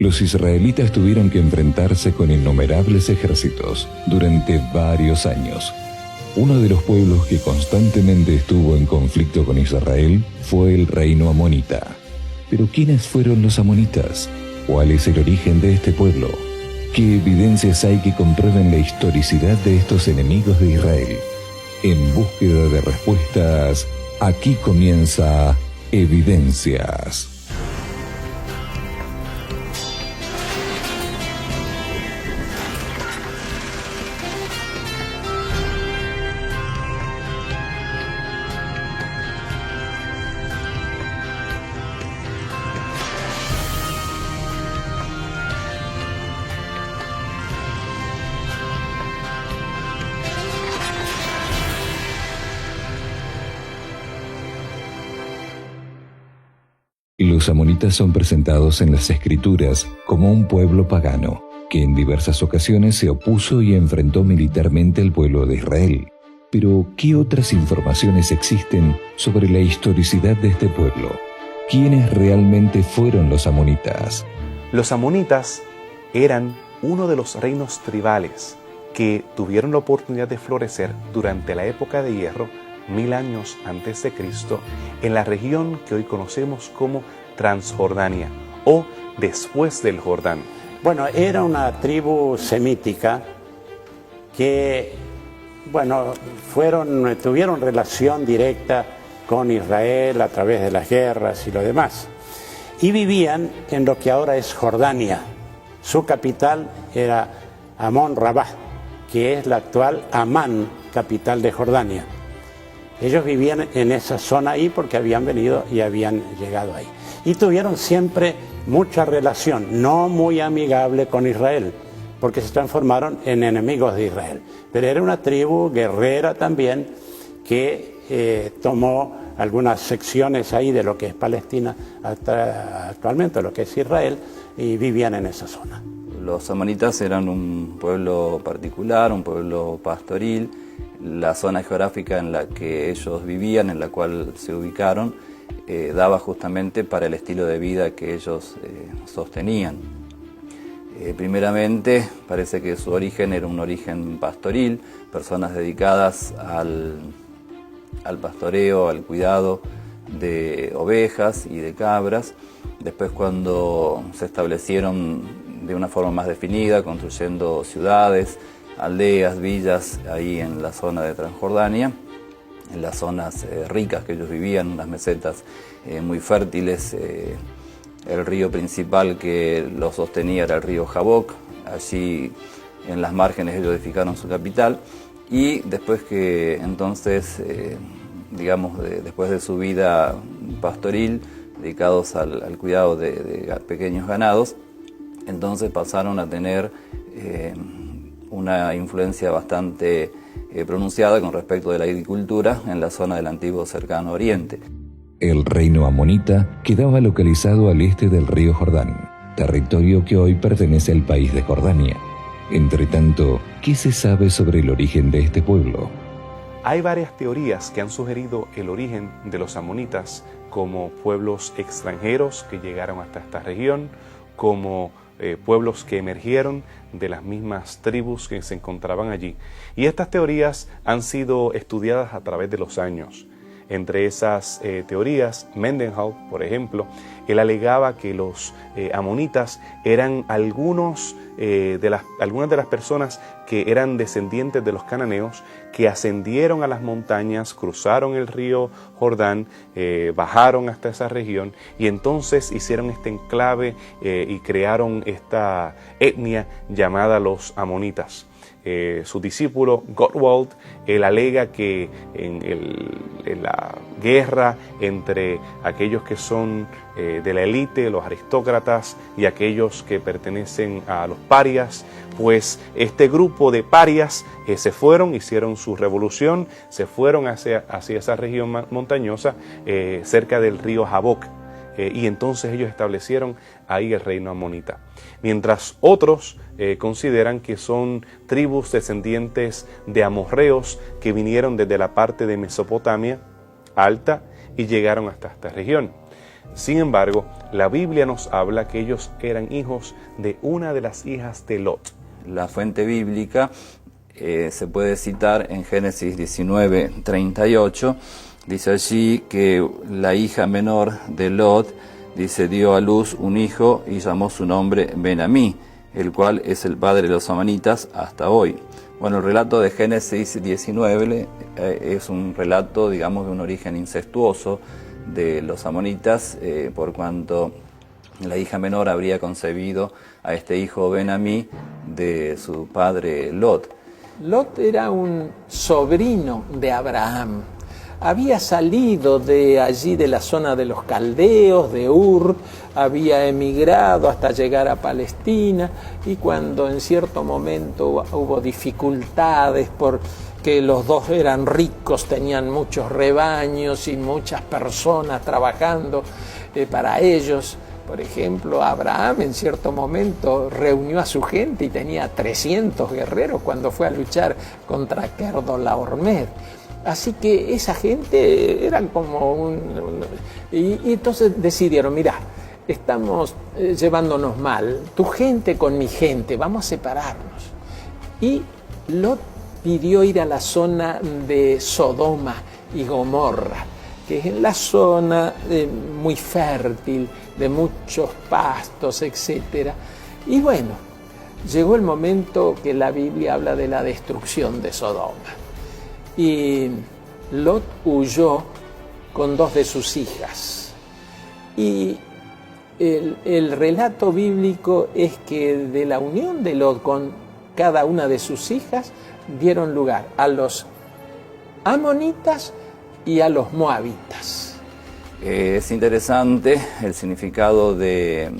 Los israelitas tuvieron que enfrentarse con innumerables ejércitos durante varios años. Uno de los pueblos que constantemente estuvo en conflicto con Israel fue el reino amonita. Pero ¿quiénes fueron los amonitas? ¿Cuál es el origen de este pueblo? ¿Qué evidencias hay que comprueben la historicidad de estos enemigos de Israel? En búsqueda de respuestas, aquí comienza Evidencias. Los amonitas son presentados en las escrituras como un pueblo pagano, que en diversas ocasiones se opuso y enfrentó militarmente al pueblo de Israel. Pero, ¿qué otras informaciones existen sobre la historicidad de este pueblo? ¿Quiénes realmente fueron los amonitas? Los amonitas eran uno de los reinos tribales que tuvieron la oportunidad de florecer durante la época de hierro, 1000 años antes de Cristo, en la región que hoy conocemos como Transjordania o después del Jordán. Bueno, era una tribu semítica que, tuvieron relación directa con Israel a través de las guerras y lo demás. Y vivían en lo que ahora es Jordania. Su capital era Amón Rabá, que es la actual Amán, capital de Jordania. Ellos vivían en esa zona ahí porque habían venido y habían llegado ahí. Y tuvieron siempre mucha relación, no muy amigable con Israel, porque se transformaron en enemigos de Israel. Pero era una tribu guerrera también que tomó algunas secciones ahí de lo que es Palestina hasta actualmente lo que es Israel y vivían en esa zona. Los amonitas eran un pueblo particular, un pueblo pastoril. La zona geográfica en la que ellos vivían, en la cual se ubicaron, daba justamente para el estilo de vida que ellos sostenían. Primeramente, parece que su origen era un origen pastoril, personas dedicadas al pastoreo, al cuidado de ovejas y de cabras. Después, cuando se establecieron de una forma más definida, construyendo ciudades, aldeas, villas, ahí en la zona de Transjordania, en las zonas ricas que ellos vivían, unas mesetas muy fértiles. El río principal que los sostenía era el río Jaboc. Allí en las márgenes ellos edificaron su capital, y después que entonces, después de su vida pastoril, dedicados al cuidado de pequeños ganados, entonces pasaron a tener una influencia bastante pronunciada con respecto de la agricultura en la zona del antiguo Cercano Oriente. El reino amonita quedaba localizado al este del río Jordán, territorio que hoy pertenece al país de Jordania. Entretanto, ¿qué se sabe sobre el origen de este pueblo? Hay varias teorías que han sugerido el origen de los amonitas como pueblos extranjeros que llegaron hasta esta región, como pueblos que emergieron de las mismas tribus que se encontraban allí. Y estas teorías han sido estudiadas a través de los años. Entre esas teorías, Mendenhall, por ejemplo, él alegaba que los amonitas eran algunas de las personas que eran descendientes de los cananeos, que ascendieron a las montañas, cruzaron el río Jordán, bajaron hasta esa región y entonces hicieron este enclave y crearon esta etnia llamada los amonitas. Su discípulo Gottwald, él alega que en la guerra entre aquellos que son de la élite, los aristócratas, y aquellos que pertenecen a los parias, pues este grupo de parias se fueron, hicieron su revolución, se fueron hacia esa región montañosa cerca del río Jaboc. Y entonces ellos establecieron ahí el reino amonita. Mientras otros consideran que son tribus descendientes de amorreos que vinieron desde la parte de Mesopotamia alta y llegaron hasta esta región. Sin embargo, la Biblia nos habla que ellos eran hijos de una de las hijas de Lot. La fuente bíblica se puede citar en Génesis 19:38. Dice allí que la hija menor de Lot, dice, dio a luz un hijo y llamó su nombre Ben-Amí, el cual es el padre de los amonitas hasta hoy. Bueno, el relato de Génesis 19 es un relato, digamos, de un origen incestuoso de los amonitas, por cuanto la hija menor habría concebido a este hijo Ben-Amí de su padre Lot. Lot era un sobrino de Abraham. Había salido de allí, de la zona de los caldeos, de Ur, había emigrado hasta llegar a Palestina, y cuando en cierto momento hubo dificultades porque los dos eran ricos, tenían muchos rebaños y muchas personas trabajando para ellos. Por ejemplo, Abraham en cierto momento reunió a su gente y tenía 300 guerreros cuando fue a luchar contra Kedorlaomer. Así que esa gente eran como y entonces decidieron, mira, estamos llevándonos mal, tu gente con mi gente, vamos a separarnos. Y Lot pidió ir a la zona de Sodoma y Gomorra, que es la zona muy fértil, de muchos pastos, etc. Y bueno, llegó el momento que la Biblia habla de la destrucción de Sodoma. Y Lot huyó con 2 de sus hijas. Y el relato bíblico es que de la unión de Lot con cada una de sus hijas dieron lugar a los amonitas y a los moabitas. Es interesante el significado del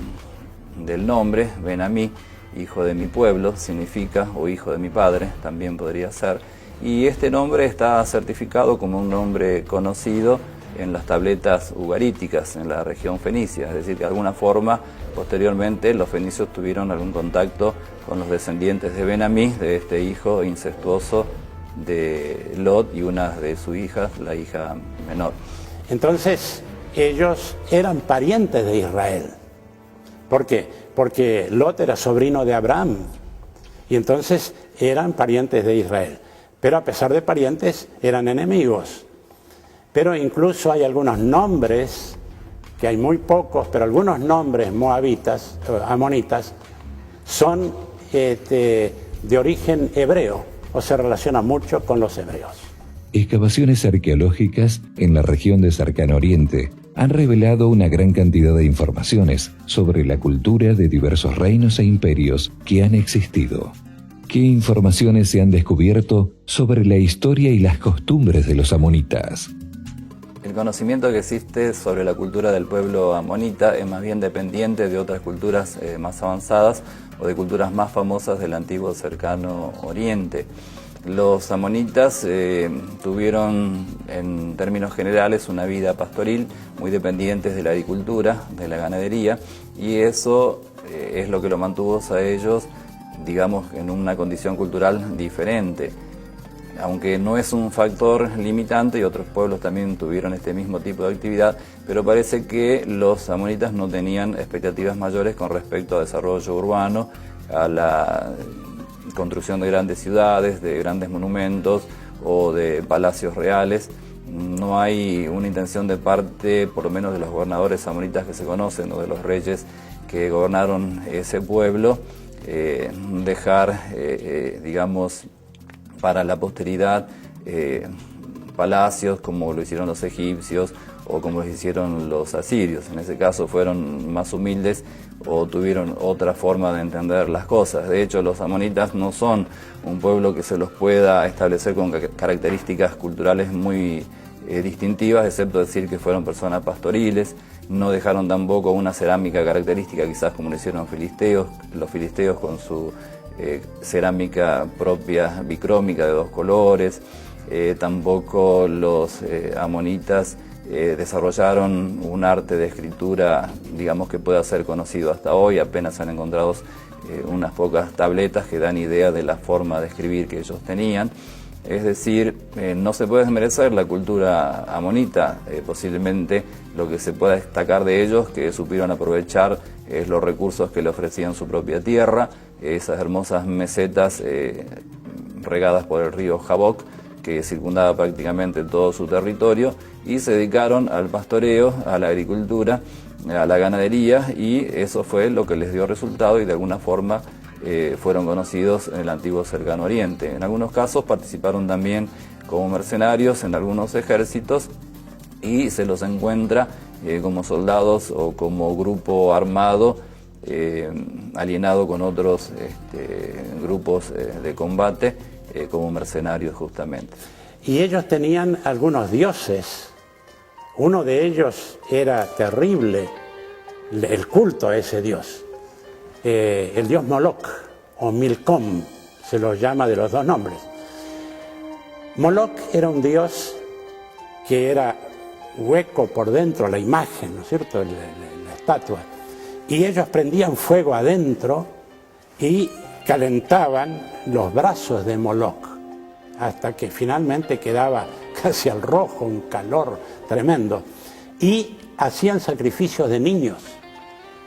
nombre, Ben-Amí, hijo de mi pueblo, significa, o hijo de mi padre, también podría ser. Y este nombre está certificado como un nombre conocido en las tabletas ugaríticas en la región fenicia, es decir, que de alguna forma, posteriormente, los fenicios tuvieron algún contacto con los descendientes de Ben-Amí, de este hijo incestuoso de Lot y una de sus hijas, la hija menor. Entonces, ellos eran parientes de Israel. ¿Por qué? Porque Lot era sobrino de Abraham y entonces eran parientes de Israel. Pero a pesar de parientes, eran enemigos. Pero incluso hay algunos nombres, que hay muy pocos, pero algunos nombres moabitas, amonitas, son de origen hebreo, o se relaciona mucho con los hebreos. Excavaciones arqueológicas en la región de Cercano Oriente han revelado una gran cantidad de informaciones sobre la cultura de diversos reinos e imperios que han existido. ¿Qué informaciones se han descubierto sobre la historia y las costumbres de los amonitas? El conocimiento que existe sobre la cultura del pueblo amonita es más bien dependiente de otras culturas más avanzadas o de culturas más famosas del antiguo Cercano Oriente. Los amonitas tuvieron, en términos generales, una vida pastoril muy dependientes de la agricultura, de la ganadería, y eso es lo que lo mantuvo a ellos, digamos, en una condición cultural diferente. Aunque no es un factor limitante y otros pueblos también tuvieron este mismo tipo de actividad, pero parece que los amonitas no tenían expectativas mayores con respecto al desarrollo urbano, a la construcción de grandes ciudades, de grandes monumentos o de palacios reales. No hay una intención de parte, por lo menos de los gobernadores amonitas que se conocen o de los reyes que gobernaron ese pueblo, dejar, digamos, para la posteridad palacios como lo hicieron los egipcios o como lo hicieron los asirios. En ese caso fueron más humildes o tuvieron otra forma de entender las cosas. De hecho, los amonitas no son un pueblo que se los pueda establecer con características culturales muy distintivas, excepto decir que fueron personas pastoriles. No dejaron tampoco una cerámica característica, quizás como lo hicieron los filisteos con su cerámica propia bicrómica de 2 colores. Tampoco los amonitas desarrollaron un arte de escritura, digamos, que pueda ser conocido hasta hoy. Apenas han encontrado unas pocas tabletas que dan idea de la forma de escribir que ellos tenían. Es decir, no se puede desmerecer la cultura amonita, posiblemente lo que se pueda destacar de ellos, que supieron aprovechar los recursos que le ofrecían su propia tierra, esas hermosas mesetas regadas por el río Jaboc, que circundaba prácticamente todo su territorio, y se dedicaron al pastoreo, a la agricultura, a la ganadería, y eso fue lo que les dio resultado y de alguna forma fueron conocidos en el antiguo Cercano Oriente. En algunos casos participaron también como mercenarios en algunos ejércitos y se los encuentra como soldados o como grupo armado alienado con otros grupos de combate como mercenarios justamente. Y ellos tenían algunos dioses. Uno de ellos era terrible, el culto a ese dios. El dios Moloch o Milcom, se los llama de los dos nombres. Moloch era un dios que era hueco por dentro, la imagen, ¿no es cierto?, la estatua. Y ellos prendían fuego adentro y calentaban los brazos de Moloch, hasta que finalmente quedaba casi al rojo, un calor tremendo. Y hacían sacrificios de niños.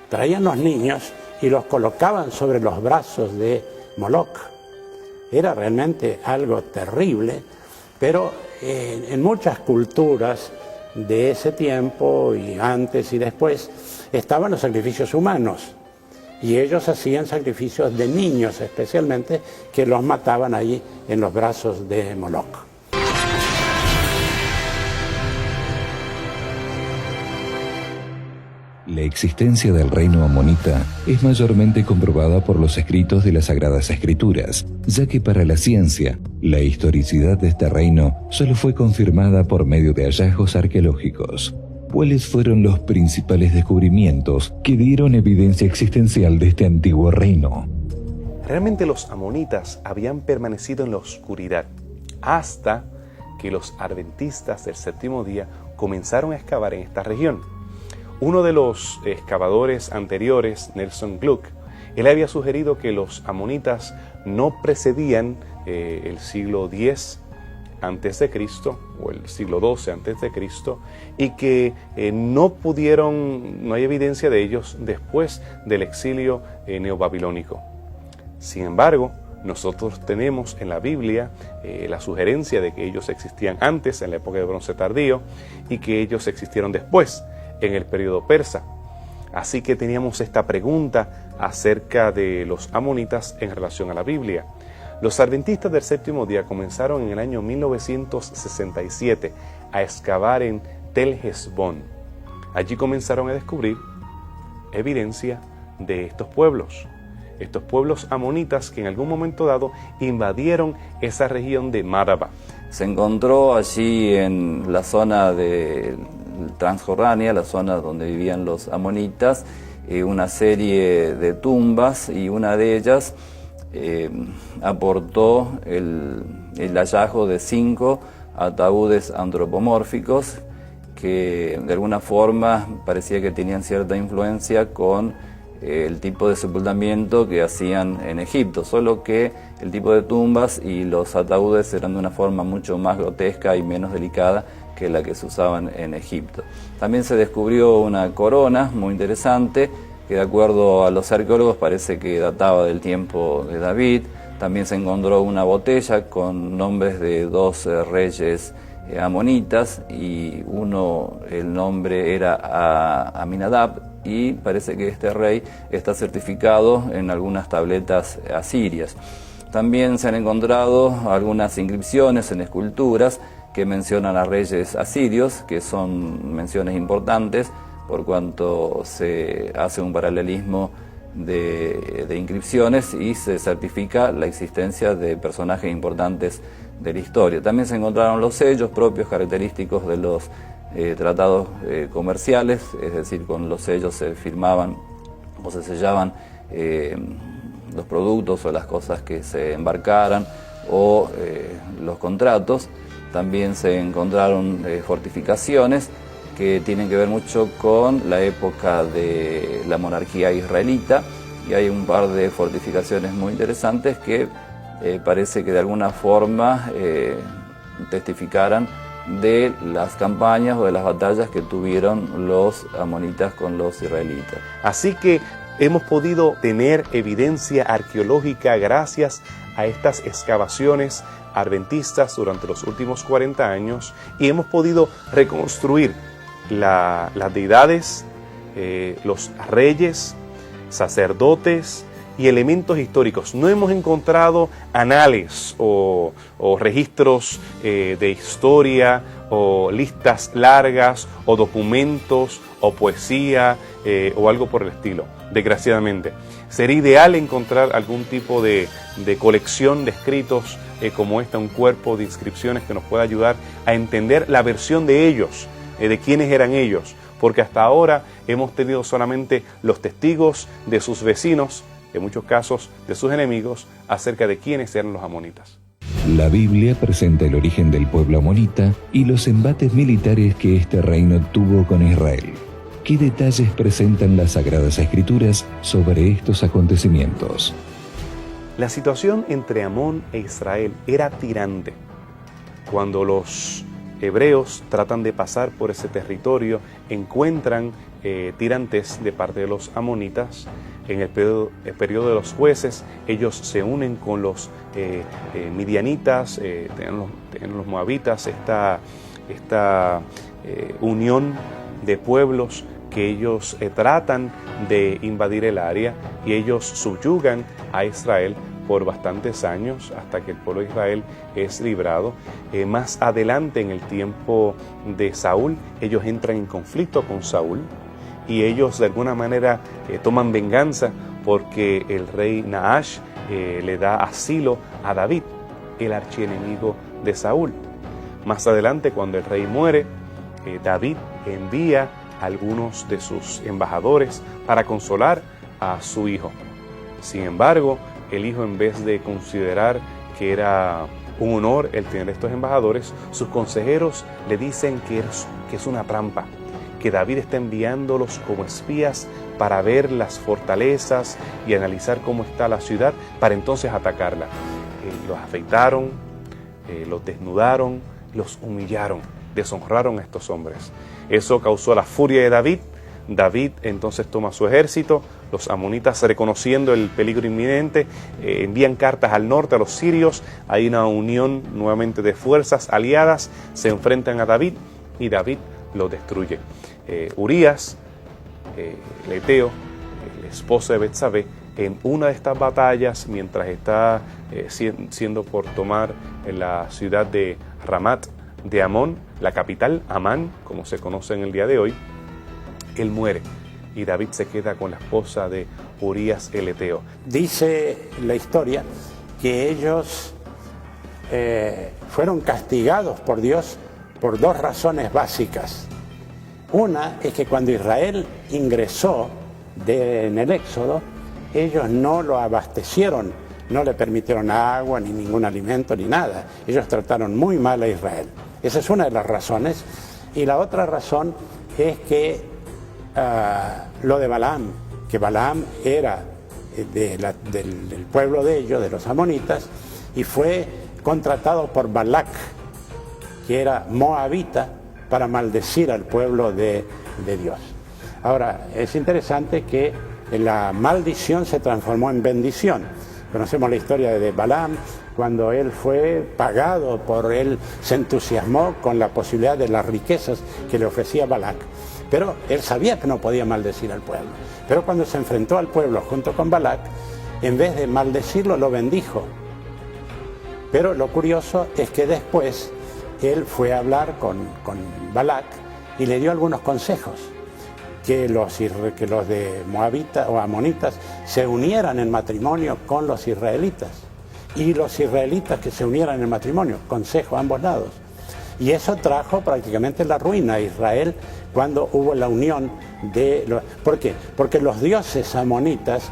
Traían los niños y los colocaban sobre los brazos de Moloch. Era realmente algo terrible, pero en muchas culturas de ese tiempo y antes y después estaban los sacrificios humanos. Y ellos hacían sacrificios de niños especialmente, que los mataban allí en los brazos de Moloch. La existencia del reino amonita es mayormente comprobada por los escritos de las Sagradas Escrituras, ya que para la ciencia, la historicidad de este reino solo fue confirmada por medio de hallazgos arqueológicos. ¿Cuáles fueron los principales descubrimientos que dieron evidencia existencial de este antiguo reino? Realmente los amonitas habían permanecido en la oscuridad hasta que los adventistas del séptimo día comenzaron a excavar en esta región. Uno de los excavadores anteriores, Nelson Gluck, él había sugerido que los amonitas no precedían el siglo X antes de Cristo o el siglo XII antes de Cristo y que no hay evidencia de ellos después del exilio neobabilónico. Sin embargo, nosotros tenemos en la Biblia la sugerencia de que ellos existían antes, en la época de Bronce Tardío, y que ellos existieron después, en el periodo persa. Así que teníamos esta pregunta acerca de los amonitas en relación a la Biblia. Los adventistas del séptimo día comenzaron en el año 1967 a excavar en Tel Hesbón. Allí comenzaron a descubrir evidencia de estos pueblos amonitas que en algún momento dado invadieron esa región de Maraba. Se encontró allí en la zona de Transjordania, la zona donde vivían los amonitas, una serie de tumbas, y una de ellas aportó el hallazgo de 5 ataúdes antropomórficos que de alguna forma parecía que tenían cierta influencia con el tipo de sepultamiento que hacían en Egipto, solo que el tipo de tumbas y los ataúdes eran de una forma mucho más grotesca y menos delicada que la que se usaban en Egipto. También se descubrió una corona muy interesante que, de acuerdo a los arqueólogos, parece que databa del tiempo de David. También se encontró una botella con nombres de 2 reyes amonitas, y el nombre era Aminadab, y parece que este rey está certificado en algunas tabletas asirias. También se han encontrado algunas inscripciones en esculturas que mencionan a reyes asirios, que son menciones importantes por cuanto se hace un paralelismo de inscripciones y se certifica la existencia de personajes importantes de la historia. También se encontraron los sellos propios característicos de los tratados comerciales, es decir, con los sellos se firmaban o se sellaban los productos o las cosas que se embarcaran o los contratos. También se encontraron fortificaciones que tienen que ver mucho con la época de la monarquía israelita, y hay un par de fortificaciones muy interesantes que parece que de alguna forma testificaran de las campañas o de las batallas que tuvieron los amonitas con los israelitas. Así que hemos podido tener evidencia arqueológica gracias a estas excavaciones adventistas durante los últimos 40 años y hemos podido reconstruir las deidades, los reyes, sacerdotes y elementos históricos. No hemos encontrado anales o registros de historia o listas largas o documentos o poesía o algo por el estilo, desgraciadamente. Sería ideal encontrar algún tipo de colección de escritos como esta, un cuerpo de inscripciones que nos pueda ayudar a entender la versión de ellos, de quiénes eran ellos, porque hasta ahora hemos tenido solamente los testigos de sus vecinos, en muchos casos de sus enemigos, acerca de quiénes eran los amonitas. La Biblia presenta el origen del pueblo amonita y los embates militares que este reino tuvo con Israel. ¿Qué detalles presentan las Sagradas Escrituras sobre estos acontecimientos? La situación entre Amón e Israel era tirante. Cuando los hebreos tratan de pasar por ese territorio, encuentran tirantes de parte de los amonitas. En el periodo de los jueces, ellos se unen con los midianitas, tienen los moabitas, esta unión de pueblos que ellos tratan de invadir el área y ellos subyugan a Israel por bastantes años hasta que el pueblo de Israel es librado. Más adelante, en el tiempo de Saúl, ellos entran en conflicto con Saúl y ellos de alguna manera toman venganza porque el rey Naash le da asilo a David, el archienemigo de Saúl. Más adelante, cuando el rey muere, David envía a algunos de sus embajadores para consolar a su hijo. Sin embargo, el hijo, en vez de considerar que era un honor el tener estos embajadores, sus consejeros le dicen que es una trampa, que David está enviándolos como espías para ver las fortalezas y analizar cómo está la ciudad para entonces atacarla. Los afeitaron, los desnudaron, los humillaron, deshonraron a estos hombres. Eso causó la furia de David. David entonces toma su ejército, los amonitas, reconociendo el peligro inminente, envían cartas al norte a los sirios. Hay una unión nuevamente de fuerzas aliadas, se enfrentan a David y David lo destruye. Urías, el Eteo, el esposo de Betsabé, en una de estas batallas, mientras está siendo por tomar en la ciudad de Ramat de Amón, la capital, Amán, como se conoce en el día de hoy, él muere y David se queda con la esposa de Urías el Eteo. Dice la historia que ellos fueron castigados por Dios por dos razones básicas. Una es que cuando Israel ingresó en el Éxodo, ellos no lo abastecieron, no le permitieron agua, ni ningún alimento, ni nada. Ellos trataron muy mal a Israel. Esa es una de las razones. Y la otra razón es que lo de Balaam, que Balaam era del pueblo de ellos, de los amonitas, y fue contratado por Balac, que era moabita, para maldecir al pueblo de Dios. Ahora, es interesante que la maldición se transformó en bendición. Conocemos la historia de Balaam, cuando él fue pagado por él, se entusiasmó con la posibilidad de las riquezas que le ofrecía Balac. Pero él sabía que no podía maldecir al pueblo. Pero cuando se enfrentó al pueblo junto con Balac, en vez de maldecirlo, lo bendijo. Pero lo curioso es que después él fue a hablar con Balac y le dio algunos consejos. Que los de moabitas o amonitas se unieran en matrimonio con los israelitas. Y los israelitas que se unieran en matrimonio, consejo a ambos lados. Y eso trajo prácticamente la ruina a Israel cuando hubo la unión de los... ¿Por qué? Porque los dioses amonitas,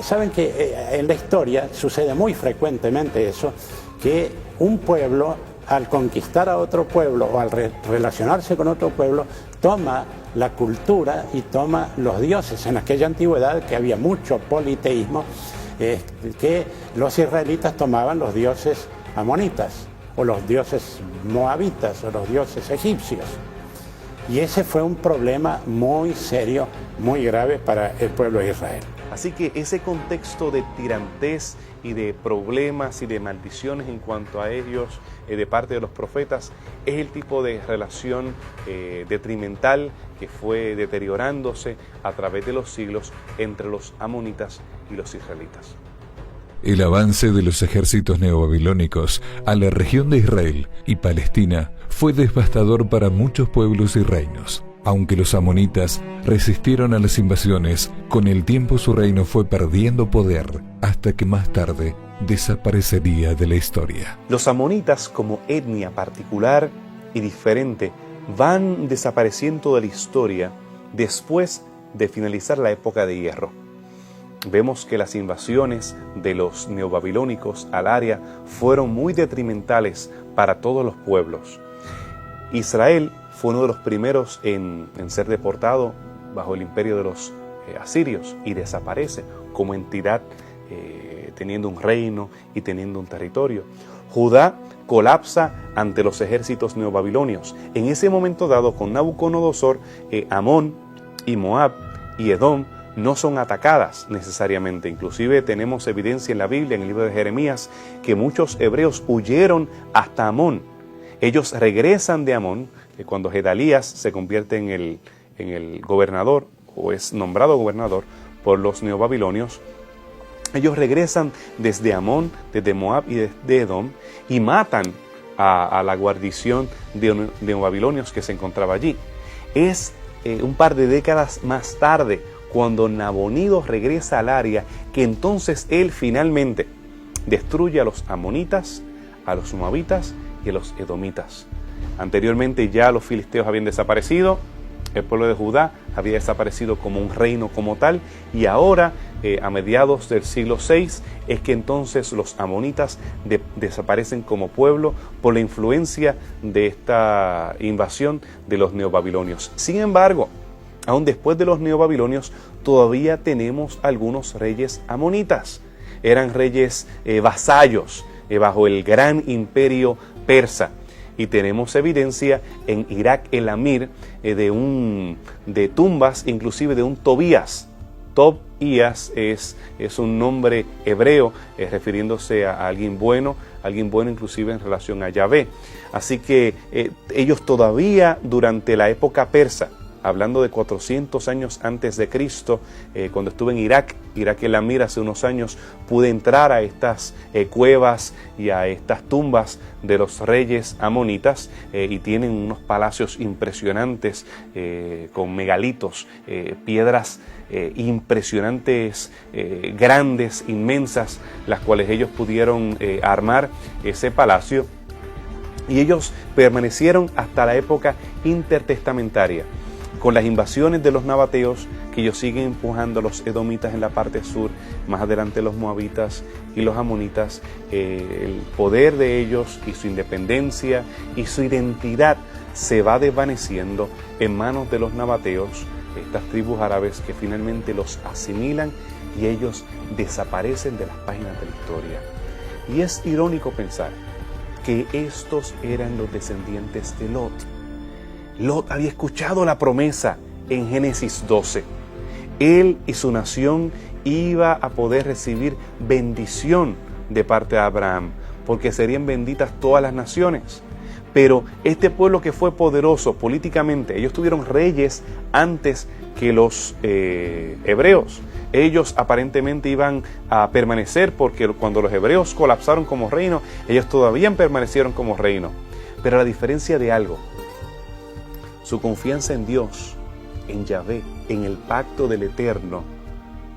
saben que en la historia sucede muy frecuentemente eso, que un pueblo al conquistar a otro pueblo o al relacionarse con otro pueblo, toma la cultura y toma los dioses. En aquella antigüedad que había mucho politeísmo, que los israelitas tomaban los dioses amonitas, o los dioses moabitas, o los dioses egipcios. Y ese fue un problema muy serio, muy grave para el pueblo de Israel. Así que ese contexto de tirantez y de problemas y de maldiciones en cuanto a ellos de parte de los profetas es el tipo de relación detrimental que fue deteriorándose a través de los siglos entre los amonitas y los israelitas. El avance de los ejércitos neobabilónicos a la región de Israel y Palestina fue devastador para muchos pueblos y reinos. Aunque los amonitas resistieron a las invasiones, con el tiempo su reino fue perdiendo poder hasta que más tarde desaparecería de la historia. Los amonitas, como etnia particular y diferente, van desapareciendo de la historia después de finalizar la época de hierro. Vemos que las invasiones de los neobabilónicos al área fueron muy detrimentales para todos los pueblos. Israel fue uno de los primeros en ser deportado bajo el imperio de los asirios y desaparece como entidad teniendo un reino y teniendo un territorio. Judá colapsa ante los ejércitos neobabilonios. En ese momento dado, con Nabucodonosor, Amón y Moab y Edom no son atacadas necesariamente. Inclusive tenemos evidencia en la Biblia, en el libro de Jeremías, que muchos hebreos huyeron hasta Amón. Ellos regresan de Amón, cuando Gedalías se convierte en el gobernador, o es nombrado gobernador por los neobabilonios. Ellos regresan desde Amón, desde Moab y desde Edom, y matan a la guarnición de neobabilonios que se encontraba allí. Es un par de décadas más tarde, cuando Nabonido regresa al área, que entonces él finalmente destruye a los amonitas, a los moabitas y a los edomitas. Anteriormente ya los filisteos habían desaparecido, el pueblo de Judá había desaparecido como un reino como tal, y ahora a mediados del siglo VI es que entonces los amonitas desaparecen como pueblo por la influencia de esta invasión de los neobabilonios. Sin embargo, aún después de los neobabilonios, todavía tenemos algunos reyes amonitas. Eran reyes vasallos bajo el gran imperio persa. Y tenemos evidencia en Irak el Amir de tumbas, inclusive de un Tobías. Tobías es un nombre hebreo refiriéndose a alguien bueno inclusive en relación a Yahvé. Así que ellos todavía durante la época persa, hablando de 400 años antes de Cristo, cuando estuve en Irak el Amir hace unos años, pude entrar a estas cuevas y a estas tumbas de los reyes amonitas y tienen unos palacios impresionantes con megalitos, piedras impresionantes, grandes, inmensas, las cuales ellos pudieron armar ese palacio, y ellos permanecieron hasta la época intertestamentaria. Con las invasiones de los nabateos, que ellos siguen empujando a los edomitas en la parte sur, más adelante los moabitas y los amonitas, el poder de ellos y su independencia y su identidad se va desvaneciendo en manos de los nabateos, estas tribus árabes que finalmente los asimilan y ellos desaparecen de las páginas de la historia. Y es irónico pensar que estos eran los descendientes de Lot. Lot había escuchado la promesa en Génesis 12. Él y su nación iba a poder recibir bendición de parte de Abraham, porque serían benditas todas las naciones. Pero este pueblo que fue poderoso políticamente, ellos tuvieron reyes antes que los hebreos. Ellos aparentemente iban a permanecer porque cuando los hebreos colapsaron como reino, ellos todavía permanecieron como reino. Pero a la diferencia de algo, su confianza en Dios, en Yahvé, en el pacto del Eterno,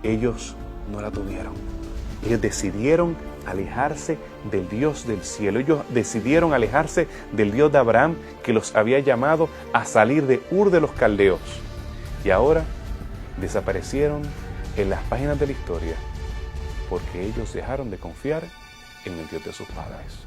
ellos no la tuvieron. Ellos decidieron alejarse del Dios del cielo. Ellos decidieron alejarse del Dios de Abraham, que los había llamado a salir de Ur de los Caldeos. Y ahora desaparecieron en las páginas de la historia, porque ellos dejaron de confiar en el Dios de sus padres.